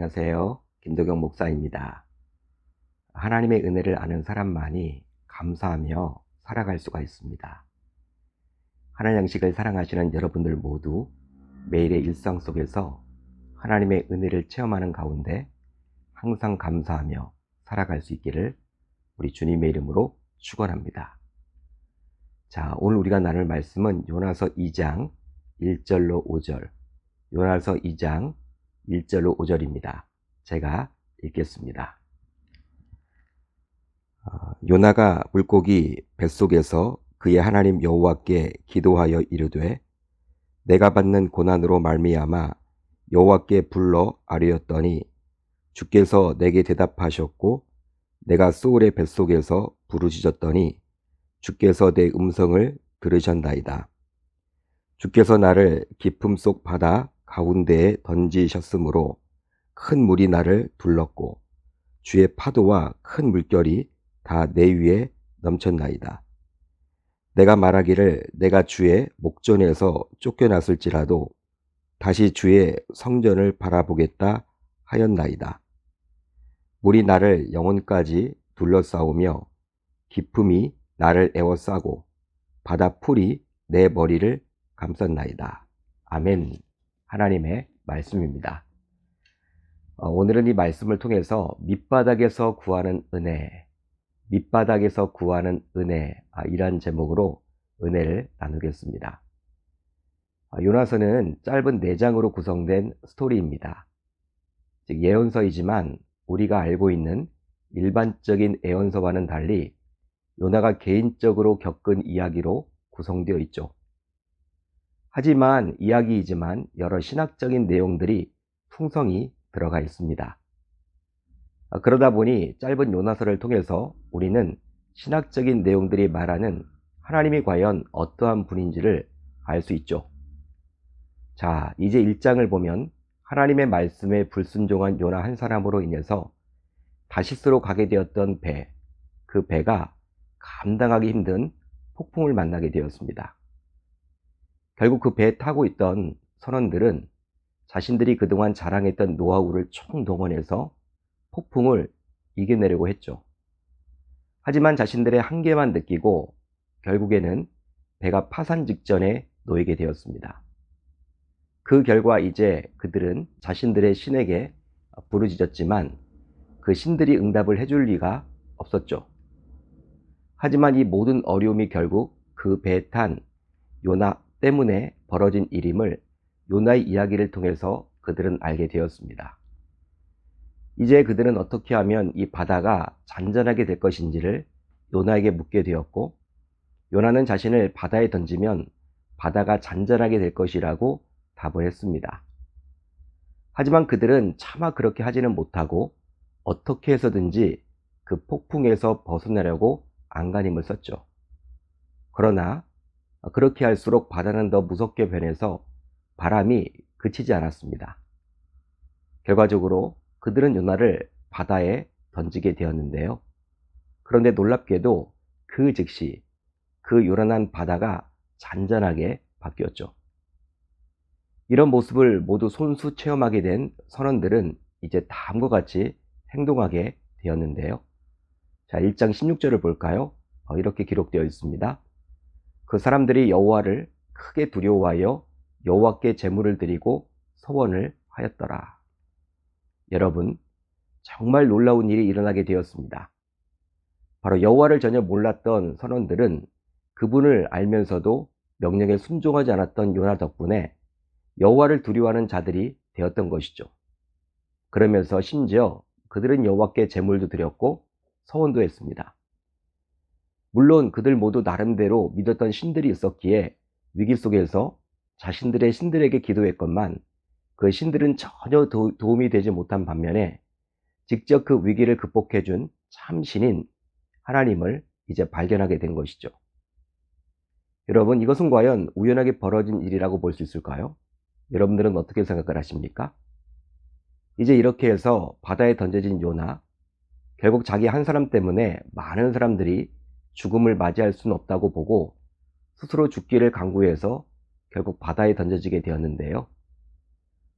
안녕하세요. 김도경 목사입니다. 하나님의 은혜를 아는 사람만이 감사하며 살아갈 수가 있습니다. 하나님 양식을 사랑하시는 여러분들 모두 매일의 일상 속에서 하나님의 은혜를 체험하는 가운데 항상 감사하며 살아갈 수 있기를 우리 주님의 이름으로 축원합니다. 자, 오늘 우리가 나눌 말씀은 요나서 2장 1절로 5절, 요나서 2장 1절로 5절입니다. 제가 읽겠습니다. 요나가 물고기 뱃속에서 그의 하나님 여호와께 기도하여 이르되 내가 받는 고난으로 말미암아 여호와께 불러 아뢰었더니 주께서 내게 대답하셨고 내가 소울의 뱃속에서 부르짖었더니 주께서 내 음성을 들으셨나이다. 주께서 나를 깊음 속 바다 가운데에 던지셨으므로 큰 물이 나를 둘렀고 주의 파도와 큰 물결이 다 내 위에 넘쳤나이다. 내가 말하기를 내가 주의 목전에서 쫓겨났을지라도 다시 주의 성전을 바라보겠다 하였나이다. 물이 나를 영혼까지 둘러싸우며 깊음이 나를 에워싸고 바다 풀이 내 머리를 감쌌나이다. 아멘. 하나님의 말씀입니다. 오늘은 이 말씀을 통해서 밑바닥에서 구하는 은혜, 밑바닥에서 구하는 은혜, 이란 제목으로 은혜를 나누겠습니다. 요나서는 짧은 4장으로 구성된 스토리입니다. 즉 예언서이지만 우리가 알고 있는 일반적인 예언서와는 달리 요나가 개인적으로 겪은 이야기로 구성되어 있죠. 하지만 이야기이지만 여러 신학적인 내용들이 풍성히 들어가 있습니다. 그러다 보니 짧은 요나서를 통해서 우리는 신학적인 내용들이 말하는 하나님이 과연 어떠한 분인지를 알 수 있죠. 자, 이제 1장을 보면 하나님의 말씀에 불순종한 요나 한 사람으로 인해서 다시스로 가게 되었던 배, 그 배가 감당하기 힘든 폭풍을 만나게 되었습니다. 결국 그 배에 타고 있던 선원들은 자신들이 그동안 자랑했던 노하우를 총동원해서 폭풍을 이겨내려고 했죠. 하지만 자신들의 한계만 느끼고 결국에는 배가 파산 직전에 놓이게 되었습니다. 그 결과 이제 그들은 자신들의 신에게 부르짖었지만 그 신들이 응답을 해줄 리가 없었죠. 하지만 이 모든 어려움이 결국 그 배에 탄 요나 때문에 벌어진 일임을 요나의 이야기를 통해서 그들은 알게 되었습니다. 이제 그들은 어떻게 하면 이 바다가 잔잔하게 될 것인지를 요나에게 묻게 되었고, 요나는 자신을 바다에 던지면 바다가 잔잔하게 될 것이라고 답을 했습니다. 하지만 그들은 차마 그렇게 하지는 못하고 어떻게 해서든지 그 폭풍에서 벗어나려고 안간힘을 썼죠. 그러나 그렇게 할수록 바다는 더 무섭게 변해서 바람이 그치지 않았습니다. 결과적으로 그들은 요나를 바다에 던지게 되었는데요. 그런데 놀랍게도 그 즉시 그 요란한 바다가 잔잔하게 바뀌었죠. 이런 모습을 모두 손수 체험하게 된 선원들은 이제 다음과 같이 행동하게 되었는데요. 자, 1장 16절을 볼까요? 이렇게 기록되어 있습니다. 그 사람들이 여호와를 크게 두려워하여 여호와께 제물을 드리고 서원을 하였더라. 여러분, 정말 놀라운 일이 일어나게 되었습니다. 바로 여호와를 전혀 몰랐던 선원들은 그분을 알면서도 명령에 순종하지 않았던 요나 덕분에 여호와를 두려워하는 자들이 되었던 것이죠. 그러면서 심지어 그들은 여호와께 제물도 드렸고 서원도 했습니다. 물론 그들 모두 나름대로 믿었던 신들이 있었기에 위기 속에서 자신들의 신들에게 기도했건만 그 신들은 전혀 도움이 되지 못한 반면에 직접 그 위기를 극복해준 참 신인 하나님을 이제 발견하게 된 것이죠. 여러분, 이것은 과연 우연하게 벌어진 일이라고 볼 수 있을까요? 여러분들은 어떻게 생각을 하십니까? 이제 이렇게 해서 바다에 던져진 요나, 결국 자기 한 사람 때문에 많은 사람들이 죽음을 맞이할 수는 없다고 보고 스스로 죽기를 강구해서 결국 바다에 던져지게 되었는데요.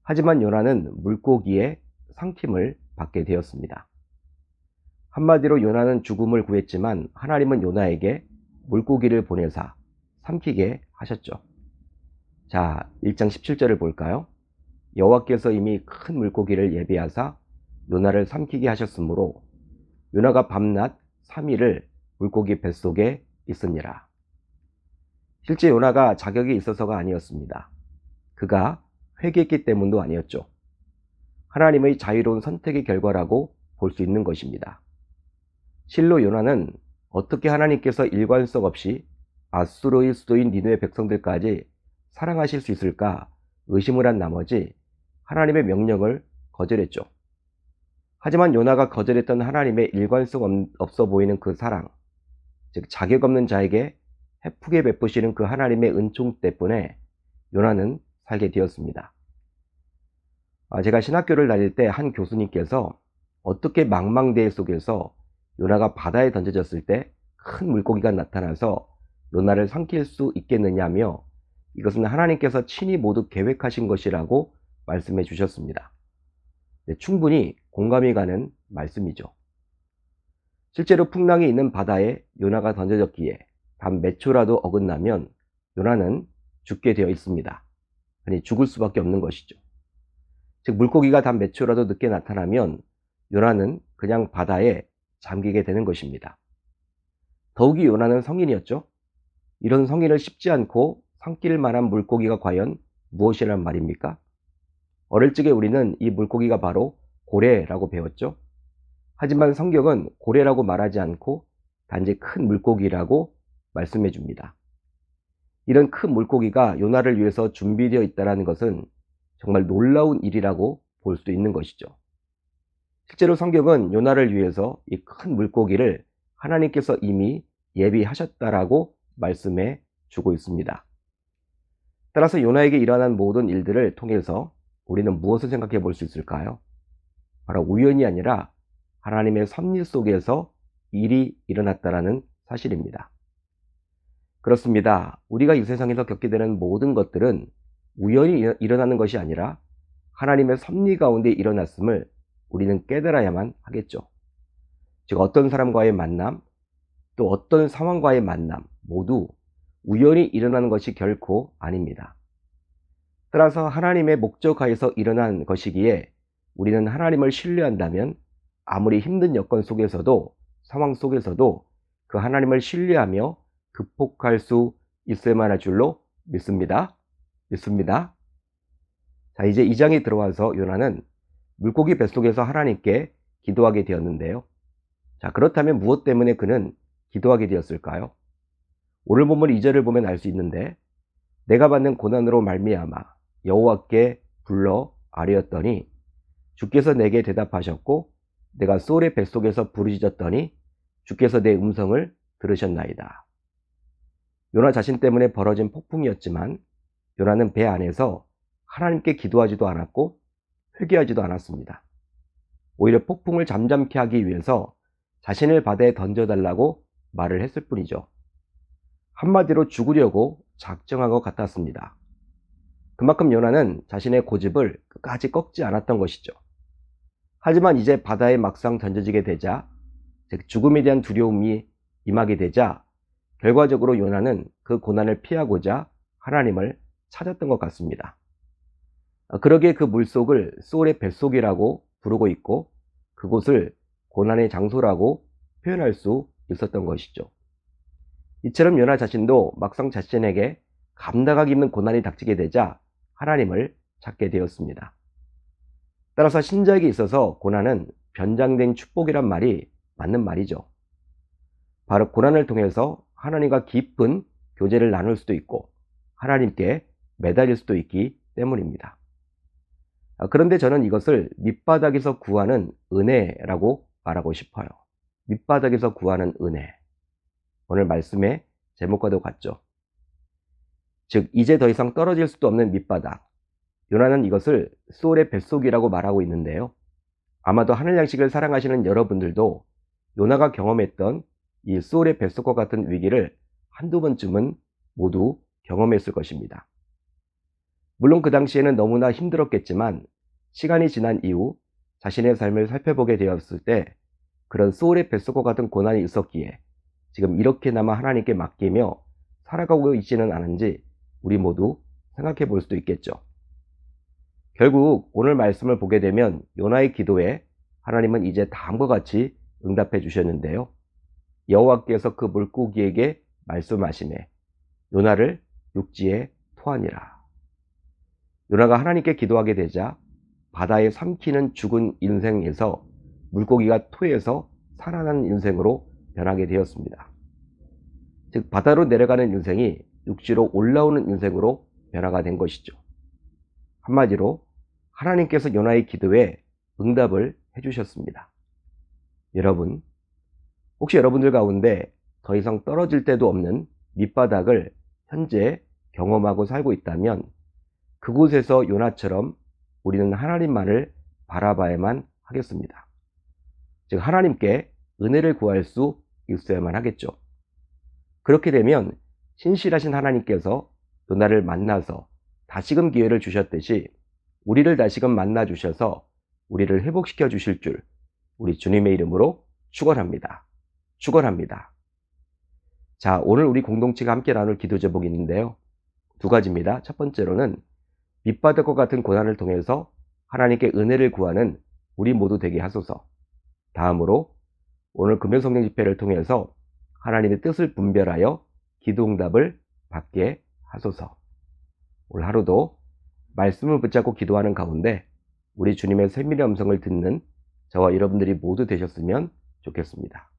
하지만 요나는 물고기의 상팀을 받게 되었습니다. 한마디로 요나는 죽음을 구했지만 하나님은 요나에게 물고기를 보내사 삼키게 하셨죠. 자, 1장 17절을 볼까요? 여호와께서 이미 큰 물고기를 예비하사 요나를 삼키게 하셨으므로 요나가 밤낮 3일을 물고기 뱃속에 있으니라. 실제 요나가 자격이 있어서가 아니었습니다. 그가 회개했기 때문도 아니었죠. 하나님의 자유로운 선택의 결과라고 볼 수 있는 것입니다. 실로 요나는 어떻게 하나님께서 일관성 없이 아수르의 수도인 니느웨 백성들까지 사랑하실 수 있을까 의심을 한 나머지 하나님의 명령을 거절했죠. 하지만 요나가 거절했던 하나님의 일관성 없어 보이는 그 사랑, 즉 자격 없는 자에게 헤프게 베푸시는 그 하나님의 은총 때문에 요나는 살게 되었습니다. 제가 신학교를 다닐 때 한 교수님께서 어떻게 망망대해 속에서 요나가 바다에 던져졌을 때 큰 물고기가 나타나서 요나를 삼킬 수 있겠느냐며 이것은 하나님께서 친히 모두 계획하신 것이라고 말씀해 주셨습니다. 충분히 공감이 가는 말씀이죠. 실제로 풍랑이 있는 바다에 요나가 던져졌기에 단 몇 초라도 어긋나면 요나는 죽게 되어 있습니다. 아니 죽을 수밖에 없는 것이죠. 즉 물고기가 단 몇 초라도 늦게 나타나면 요나는 그냥 바다에 잠기게 되는 것입니다. 더욱이 요나는 성인이었죠. 이런 성인을 쉽지 않고 삼킬 만한 물고기가 과연 무엇이란 말입니까? 어릴 적에 우리는 이 물고기가 바로 고래라고 배웠죠. 하지만 성경은 고래라고 말하지 않고 단지 큰 물고기라고 말씀해 줍니다. 이런 큰 물고기가 요나를 위해서 준비되어 있다는 것은 정말 놀라운 일이라고 볼 수 있는 것이죠. 실제로 성경은 요나를 위해서 이 큰 물고기를 하나님께서 이미 예비하셨다라고 말씀해 주고 있습니다. 따라서 요나에게 일어난 모든 일들을 통해서 우리는 무엇을 생각해 볼 수 있을까요? 바로 우연이 아니라 하나님의 섭리 속에서 일이 일어났다라는 사실입니다. 그렇습니다. 우리가 이 세상에서 겪게 되는 모든 것들은 우연히 일어나는 것이 아니라 하나님의 섭리 가운데 일어났음을 우리는 깨달아야만 하겠죠. 즉 어떤 사람과의 만남, 또 어떤 상황과의 만남 모두 우연히 일어나는 것이 결코 아닙니다. 따라서 하나님의 목적하에서 일어난 것이기에 우리는 하나님을 신뢰한다면 아무리 힘든 여건 속에서도 상황 속에서도 그 하나님을 신뢰하며 극복할 수 있을만 할 줄로 믿습니다. 자, 이제 2장에 들어와서 요나는 물고기 뱃속에서 하나님께 기도하게 되었는데요. 자, 그렇다면 무엇 때문에 그는 기도하게 되었을까요? 오늘 본문 2절을 보면 알 수 있는데 내가 받는 고난으로 말미암아 여호와께 불러 아뢰었더니 주께서 내게 대답하셨고 내가 소울의 뱃속에서 부르짖었더니 주께서 내 음성을 들으셨나이다. 요나 자신 때문에 벌어진 폭풍이었지만 요나는 배 안에서 하나님께 기도하지도 않았고 회개하지도 않았습니다. 오히려 폭풍을 잠잠케 하기 위해서 자신을 바다에 던져달라고 말을 했을 뿐이죠. 한마디로 죽으려고 작정한 것 같았습니다. 그만큼 요나는 자신의 고집을 끝까지 꺾지 않았던 것이죠. 하지만 이제 바다에 막상 던져지게 되자, 즉 죽음에 대한 두려움이 임하게 되자 결과적으로 요나는 그 고난을 피하고자 하나님을 찾았던 것 같습니다. 그러기에 그 물속을 소울의 뱃속이라고 부르고 있고 그곳을 고난의 장소라고 표현할 수 있었던 것이죠. 이처럼 요나 자신도 막상 자신에게 감당하기 힘든 고난이 닥치게 되자 하나님을 찾게 되었습니다. 따라서 신자에게 있어서 고난은 변장된 축복이란 말이 맞는 말이죠. 바로 고난을 통해서 하나님과 깊은 교제를 나눌 수도 있고 하나님께 매달릴 수도 있기 때문입니다. 그런데 저는 이것을 밑바닥에서 구하는 은혜라고 말하고 싶어요. 밑바닥에서 구하는 은혜. 오늘 말씀의 제목과도 같죠. 즉 이제 더 이상 떨어질 수도 없는 밑바닥. 요나는 이것을 소울의 뱃속이라고 말하고 있는데요. 아마도 하늘 양식을 사랑하시는 여러분들도 요나가 경험했던 이 소울의 뱃속과 같은 위기를 한두 번쯤은 모두 경험했을 것입니다. 물론 그 당시에는 너무나 힘들었겠지만 시간이 지난 이후 자신의 삶을 살펴보게 되었을 때 그런 소울의 뱃속과 같은 고난이 있었기에 지금 이렇게나마 하나님께 맡기며 살아가고 있지는 않은지 우리 모두 생각해 볼 수도 있겠죠. 결국 오늘 말씀을 보게 되면 요나의 기도에 하나님은 이제 다음과 같이 응답해 주셨는데요. 여호와께서 그 물고기에게 말씀하시매 요나를 육지에 토하니라. 요나가 하나님께 기도하게 되자 바다에 삼키는 죽은 인생에서 물고기가 토해서 살아나는 인생으로 변하게 되었습니다. 즉 바다로 내려가는 인생이 육지로 올라오는 인생으로 변화가 된 것이죠. 한마디로 하나님께서 요나의 기도에 응답을 해주셨습니다. 여러분, 혹시 여러분들 가운데 더 이상 떨어질 데도 없는 밑바닥을 현재 경험하고 살고 있다면 그곳에서 요나처럼 우리는 하나님만을 바라봐야만 하겠습니다. 즉 하나님께 은혜를 구할 수 있어야만 하겠죠. 그렇게 되면 신실하신 하나님께서 요나를 만나서 다시금 기회를 주셨듯이 우리를 다시금 만나 주셔서 우리를 회복시켜 주실 줄 우리 주님의 이름으로 축원합니다. 축원합니다. 자, 오늘 우리 공동체가 함께 나눌 기도 제목이 있는데요. 두 가지입니다. 첫 번째로는 밑바닥과 같은 고난을 통해서 하나님께 은혜를 구하는 우리 모두 되게 하소서. 다음으로 오늘 금요성령 집회를 통해서 하나님의 뜻을 분별하여 기도응답을 받게 하소서. 오늘 하루도 말씀을 붙잡고 기도하는 가운데 우리 주님의 세밀한 음성을 듣는 저와 여러분들이 모두 되셨으면 좋겠습니다.